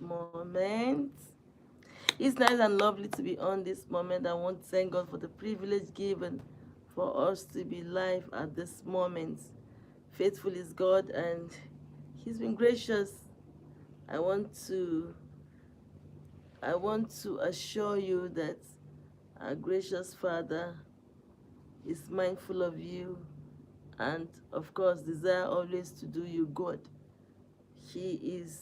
moment. It's nice and lovely to be on this moment. I want to thank God for the privilege given for us to be live at this moment. Faithful is God and He's been gracious. I want to I want to assure you that our gracious Father is mindful of you and of course desire always to do you good. He is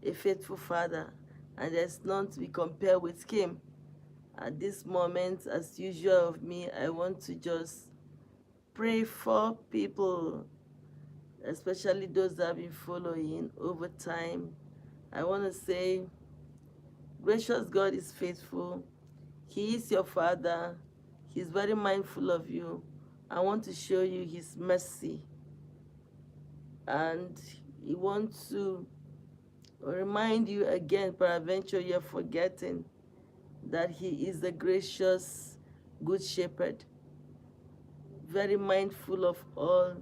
a faithful Father and there's none to be compared with Him. At this moment, as usual of me, I want to just pray for people, especially those that have been following over time. I want to say, gracious God is faithful. He is your Father. He's very mindful of you. I want to show you His mercy. And He wants to remind you again, peradventure you're forgetting, that He is a gracious, good shepherd, very mindful of all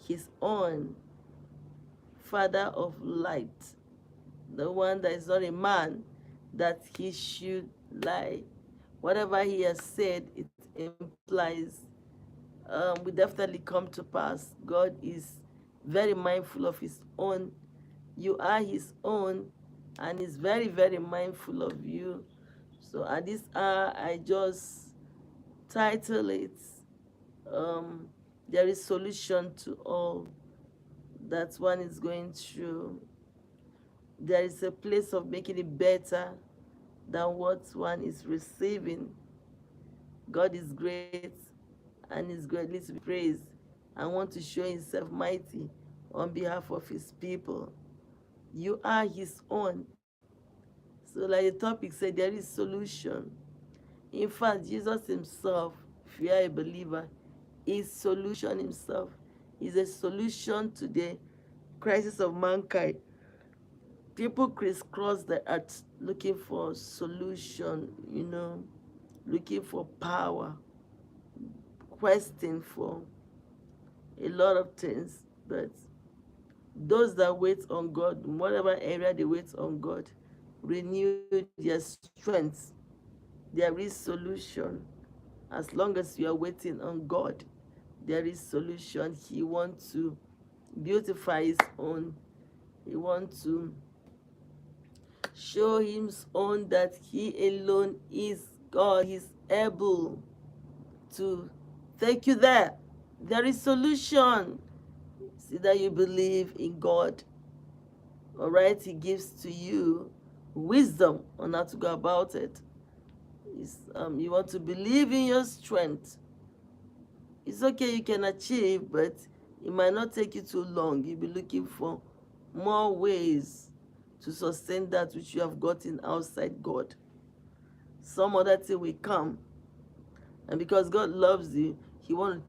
His own, Father of light, the one that is not a man that He should lie. Whatever He has said, it implies will definitely come to pass. God is very mindful of His own. You are His own, and He's very, very mindful of you. So at this hour, I just title it, um, There is Solution to All that one is going through. There is a place of making it better than what one is receiving. God is great and is greatly to be praised and want to show Himself mighty on behalf of His people. You are His own. So like the topic said, there is solution. In fact, Jesus Himself, if you are a believer, is solution Himself. Is a solution to the crisis of mankind. People crisscross the earth looking for solution, looking for power, questing for a lot of things. But those that wait on God, in whatever area they wait on God, renew their strength. There is solution. As long as you are waiting on God, there is solution. He wants to beautify His own. He wants to show His own that He alone is God. He's able to take you there. There is solution. See that you believe in God. All right, He gives to you wisdom on how to go about it. You want to believe in your strength. It's okay, you can achieve, but it might not take you too long. You'll be looking for more ways to sustain that which you have gotten outside God. Some other thing will come. And because God loves you, He wants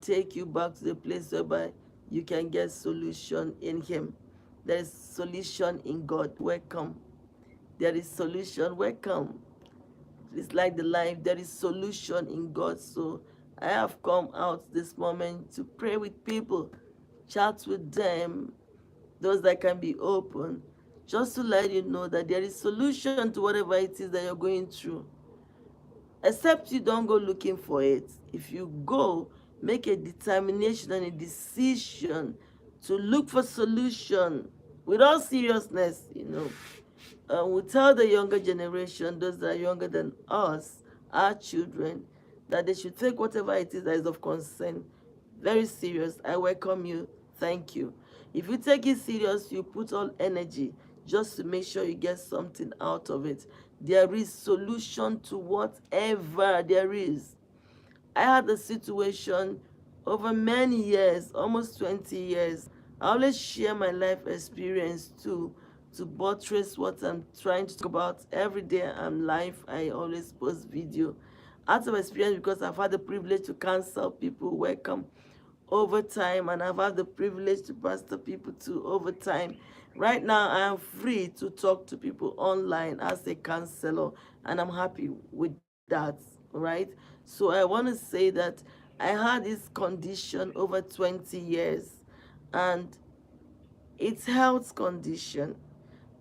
to take you back to the place whereby you can get solution in Him. There is solution in God. Welcome. There is solution. Welcome. It's like the life. There is solution in God. So I have come out this moment to pray with people, chat with them, those that can be open, just to let you know that there is solution to whatever it is that you're going through. Except you don't go looking for it. If you go, make a determination and a decision to look for solution with all seriousness, we tell the younger generation, those that are younger than us, our children, that they should take whatever it is that is of concern very serious. I welcome you. Thank you. If you take it serious, you put all energy just to make sure you get something out of it. There is solution to whatever there is. I had a situation over many years, almost 20 years. I always share my life experience too, to buttress what I'm trying to talk about. Every day I'm live, I always post video. Out of experience, because I've had the privilege to counsel people, welcome over time, and I've had the privilege to pastor people too over time. Right now, I am free to talk to people online as a counselor, and I'm happy with that, right? So I want to say that I had this condition over 20 years, and it's health condition.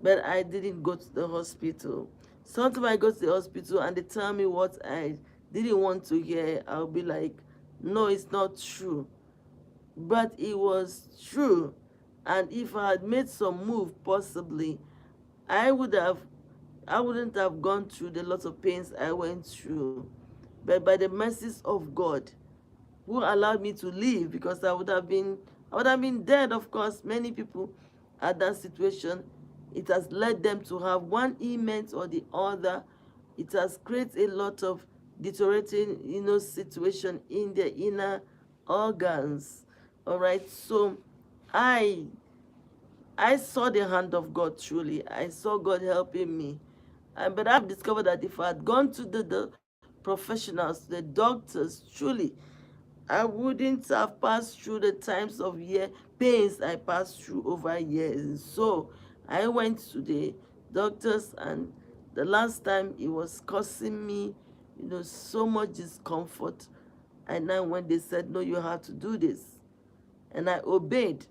but I didn't go to the hospital. Sometimes I go to the hospital and they tell me what I didn't want to hear. I'll be like, no, it's not true. But it was true. And if I had made some move, possibly, I would have, I wouldn't have gone through the lot of pains I went through. But by the mercies of God, who allowed me to live, because I would have been dead. Of course, many people at that situation, it has led them to have one ailment or the other. It has created a lot of deteriorating, situation in their inner organs. All right, so I I saw the hand of God truly. I saw God helping me. But I've discovered that if I had gone to the professionals, the doctors, truly, I wouldn't have passed through the times of pains I passed through over years. And so I went to the doctors, and the last time it was causing me, so much discomfort. And now when they said, no, you have to do this, and I obeyed.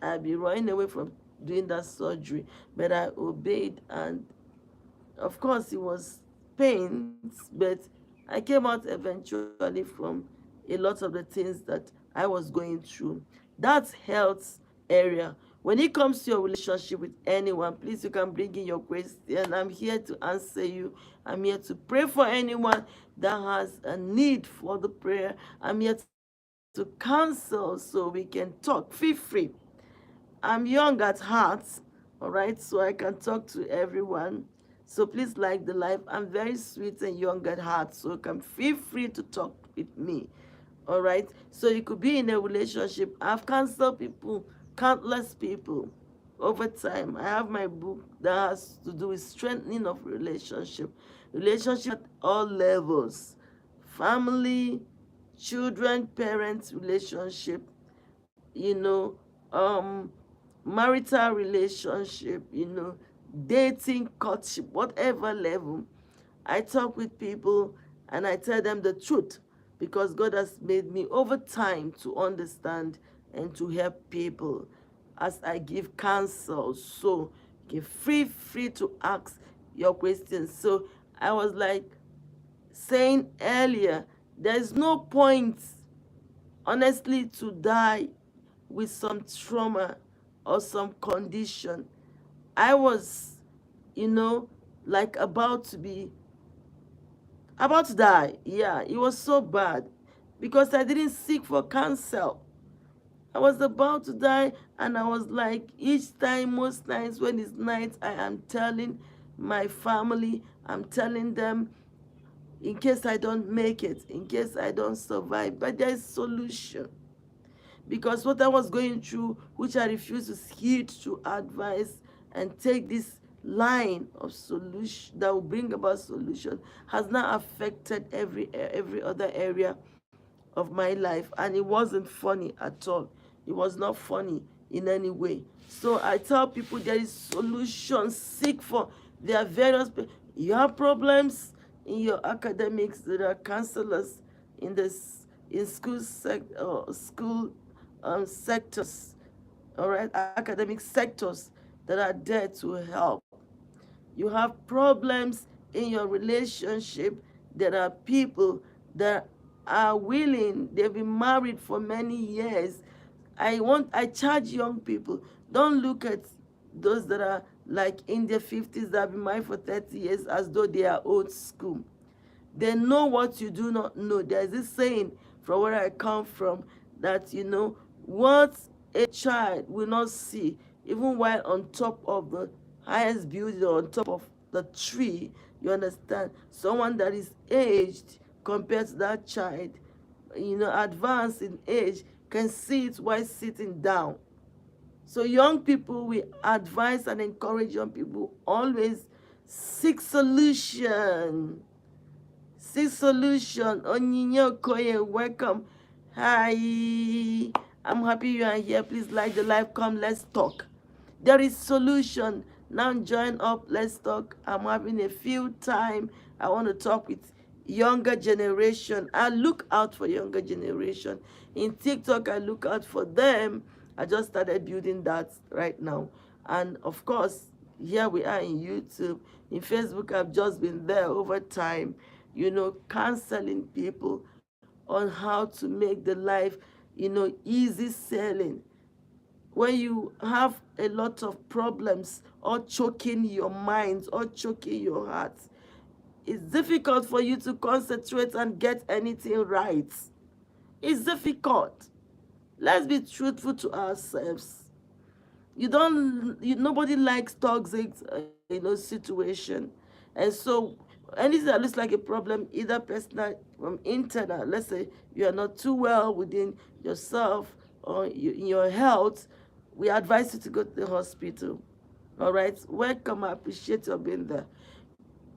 I'd be running away from doing that surgery, but I obeyed, and of course it was pains, but I came out eventually from a lot of the things that I was going through. That's health area. When it comes to your relationship with anyone, please, you can bring in your question. I'm here to answer you. I'm here to pray for anyone that has a need for the prayer. I'm here to counsel so we can talk. Feel free. I'm young at heart, all right, so I can talk to everyone. So please like the life. I'm very sweet and young at heart, so you can feel free to talk with me, all right? So you could be in a relationship. I've counseled people, countless people over time. I have my book that has to do with strengthening of relationship at all levels, family, children, parents, relationship, you know, um, marital relationship, dating, courtship, whatever level. I talk with people and I tell them the truth, because God has made me over time to understand and to help people as I give counsel. So you can free to ask your questions. So I was like saying earlier, there's no point, honestly, to die with some trauma or some condition. I was, you know, like about to die. Yeah, it was so bad because I didn't seek for counsel. I was about to die, and I was like, each time, most times when it's night, I am telling my family, I'm telling them, in case I don't make it, in case I don't survive, but there's solution. Because what I was going through, which I refused to heed to advice and take this line of solution that will bring about solution, has now affected every other area of my life, and it wasn't funny at all. It was not funny in any way. So I tell people there is solution. Seek for, there are various, you have problems in your academics, there are counselors in this, in school sectors, all right, academic sectors, that are there to help. You have problems in your relationship, there are people that are willing, they've been married for many years. I charge young people, don't look at those that are like in their 50s that have been married for 30 years as though they are old school. They know what you do not know. There's this saying from where I come from that, what a child will not see, even while on top of the highest building or on top of the tree, you understand? Someone that is aged compared to that child, advanced in age, can see it while sitting down. So young people, we advise and encourage young people, always seek solution. Seek solution. Onyinye Okoye, welcome. Hi. I'm happy you are here. Please like the live. Come, let's talk. There is solution. Now join up. Let's talk. I'm having a few time. I want to talk with younger generation. I look out for younger generation. In TikTok, I look out for them. I just started building that right now. And of course, Here we are in YouTube. In Facebook, I've just been there over time, counseling people on how to make the life, easy sailing. When you have a lot of problems or choking your minds or choking your heart, it's difficult for you to concentrate and get anything right. It's difficult. Let's be truthful to ourselves. Nobody likes toxic situation. And so anything that looks like a problem, either personal from internal, let's say you are not too well within yourself or in your health, we advise you to go to the hospital. All right, welcome. I appreciate you being there.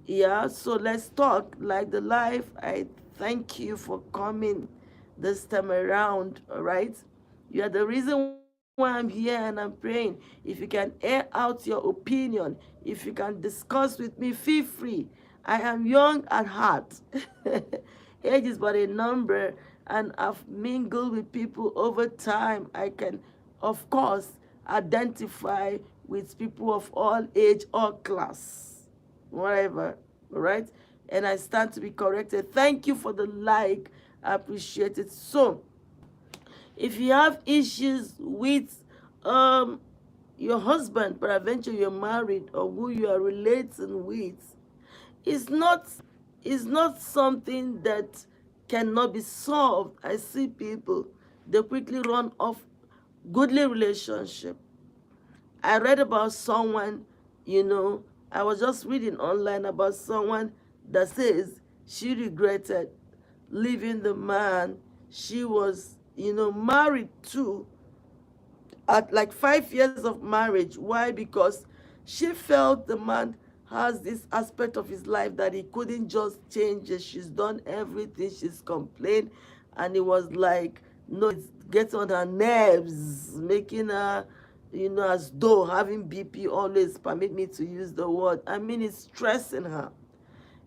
Yeah, so let's talk like the life. I thank you for coming this time around. All right, you are the reason why I'm here, and I'm praying. If you can air out your opinion, if you can discuss with me, feel free. I am young at heart. Age is but a number, and I've mingled with people over time. I can, of course, identify with people of all age or class, whatever. All right, and I stand to be corrected. Thank you for the like. I appreciate it. So if you have issues with um your husband, peradventure you're married, or who you are relating with, it's not it's not something that cannot be solved. I see people, they quickly run off goodly relationship. I read about someone, I was just reading online about someone that says she regretted leaving the man she was, married to at like 5 years of marriage. Why? Because she felt the man has this aspect of his life that he couldn't just change it. She's done everything, she's complained, and it was like, no, it gets on her nerves, making her, as though having BP, always permit me to use the word. I mean, it's stressing her.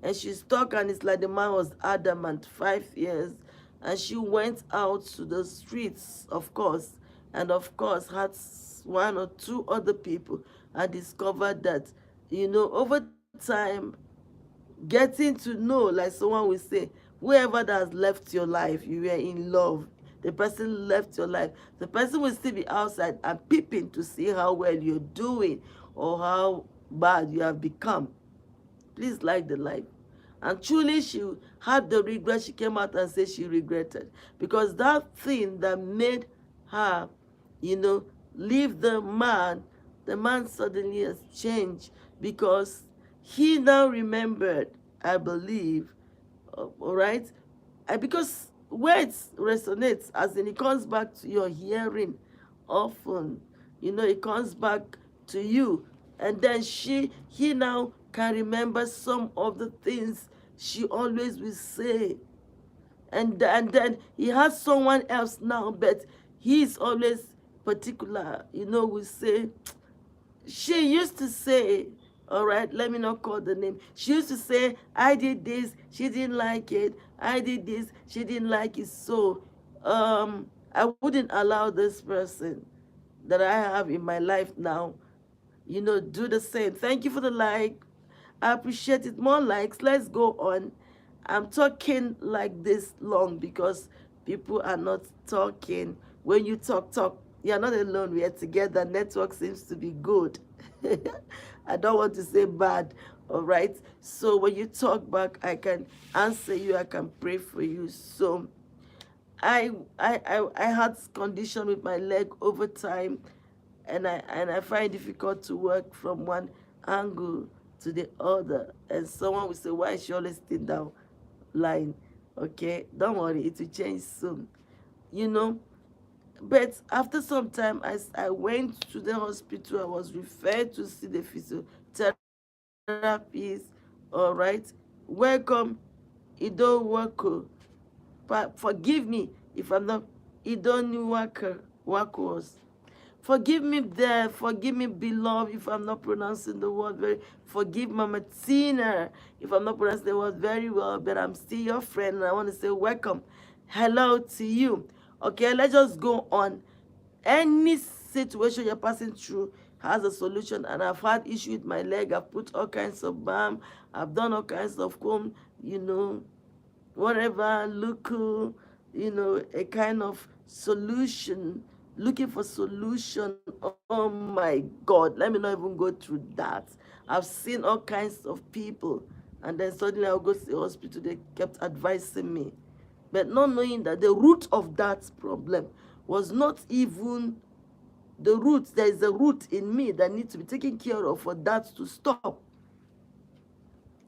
And she's stuck, and it's like the man was adamant. 5 years. And she went out to the streets, of course, and of course had one or two other people, and discovered that, over time, getting to know, like someone will say, whoever that has left your life, you were in love, the person left your life, the person will still be outside and peeping to see how well you're doing or how bad you have become. Please like the life. And truly she had the regret. She came out and said she regretted, because that thing that made her, leave the man suddenly has changed, because he now remembered, I believe, all right, because words resonates, as in it comes back to your hearing often, it comes back to you. And then he now can remember some of the things she always will say. And then he has someone else now, but he's always particular, will say, she used to say, all right, let me not call the name. She used to say, I did this, she didn't like it. I did this, she didn't like it. So I wouldn't allow this person that I have in my life now, do the same. Thank you for the like. I appreciate it. More likes. Let's go on. I'm talking like this long because people are not talking. When you talk, you're not alone. We are together. Network seems to be good. I don't want to say bad. All right. So when you talk back, I can answer you. I can pray for you. So I had condition with my leg over time, and I find it difficult to work from one angle to the other. And someone will say, why is she always sitting down lying? Okay, don't worry, it will change soon. But after some time, I went to the hospital. I was referred to see the physiotherapist. All right, welcome, Ido Wako. Forgive me if I'm not Idoni Wakos. Forgive me there, forgive me, beloved, if I'm not pronouncing the word very. Forgive Mama Tina if I'm not pronouncing the word very well, but I'm still your friend, and I want to say welcome. Hello to you. Okay, let's just go on. Any situation you're passing through, has a solution. And I've had issue with my leg. I've put all kinds of balm. I've done all kinds of comb, whatever, look, a kind of solution, looking for solution. Oh my God, let me not even go through that. I've seen all kinds of people, and then suddenly I'll go to the hospital. They kept advising me, but not knowing that the root of that problem was not even the root. There is a root in me that needs to be taken care of for that to stop.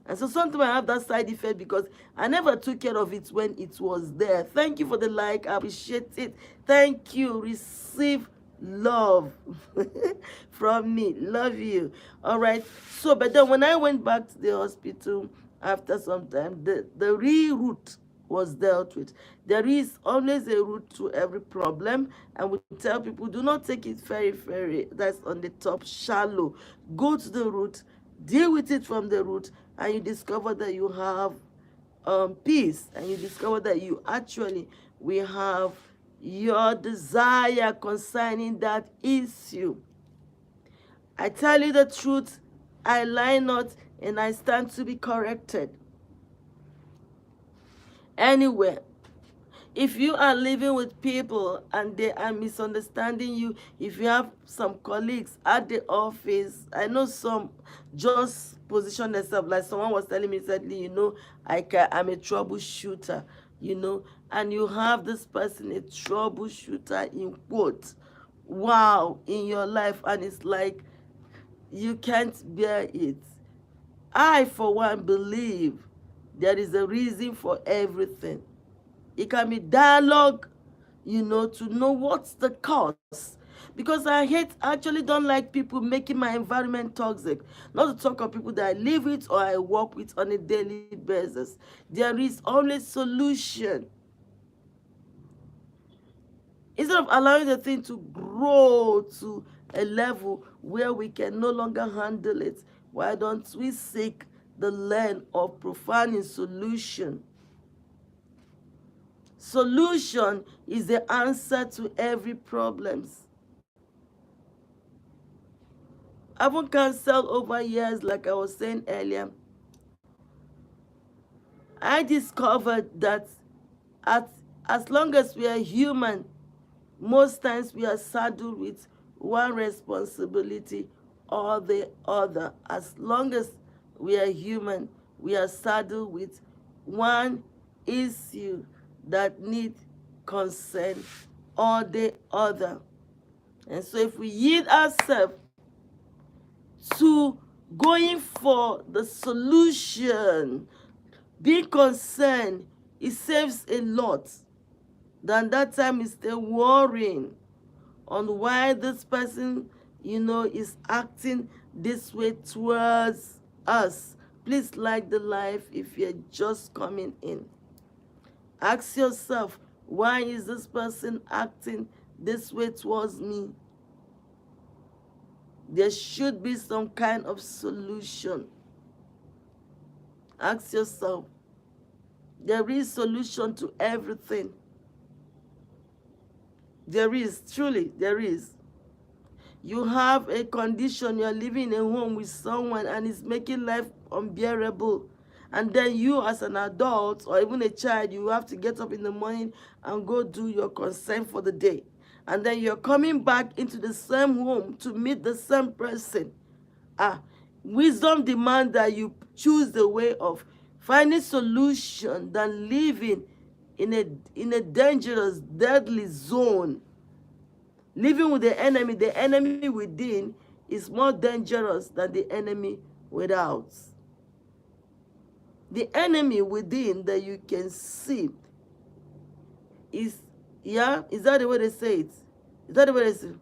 And so sometimes I have that side effect because I never took care of it when it was there. Thank you for the like. I appreciate it. Thank you. Receive love from me. Love you. All right. So, but then when I went back to the hospital after some time, the real root was dealt with. There is always a root to every problem, and we tell people, do not take it very, that's on the top, shallow. Go to the root, deal with it from the root, and you discover that you have peace, and you discover that you actually will have your desire concerning that issue. I tell you the truth, I lie not, and I stand to be corrected. Anywhere, if you are living with people and they are misunderstanding you, if you have some colleagues at the office, I know some just position themselves, like someone was telling me recently, I'm a troubleshooter, and you have this person, a troubleshooter in quotes, wow, in your life, and it's like you can't bear it. I, for one, believe there is a reason for everything. It can be dialogue, to know what's the cause. Because I actually don't like people making my environment toxic. Not to talk of people that I live with or I work with on a daily basis. There is always solution. Instead of allowing the thing to grow to a level where we can no longer handle it, why don't we seek the lane of profound solution? Solution is the answer to every problem. I haven't canceled over years, like I was saying earlier. I discovered that as long as we are human, most times we are saddled with one responsibility or the other. As long as we are human, we are saddled with one issue that needs concern or the other. And so if we yield ourselves to going for the solution, being concerned, it saves a lot than that time is still worrying on why this person, is acting this way towards us. Please like the life if you're just coming in. Ask yourself, why is this person acting this way towards me? There should be some kind of solution. Ask yourself. There is solution to everything. There is, truly, there is. You have a condition, you're living in a home with someone and it's making life unbearable. And then you as an adult or even a child, you have to get up in the morning and go do your concern for the day. And then you're coming back into the same home to meet the same person. Wisdom demands that you choose the way of finding solution than living in a dangerous, deadly zone. Living with the enemy within is more dangerous than the enemy without. The enemy within that you can see is that the way they say it? Is that the way they say it?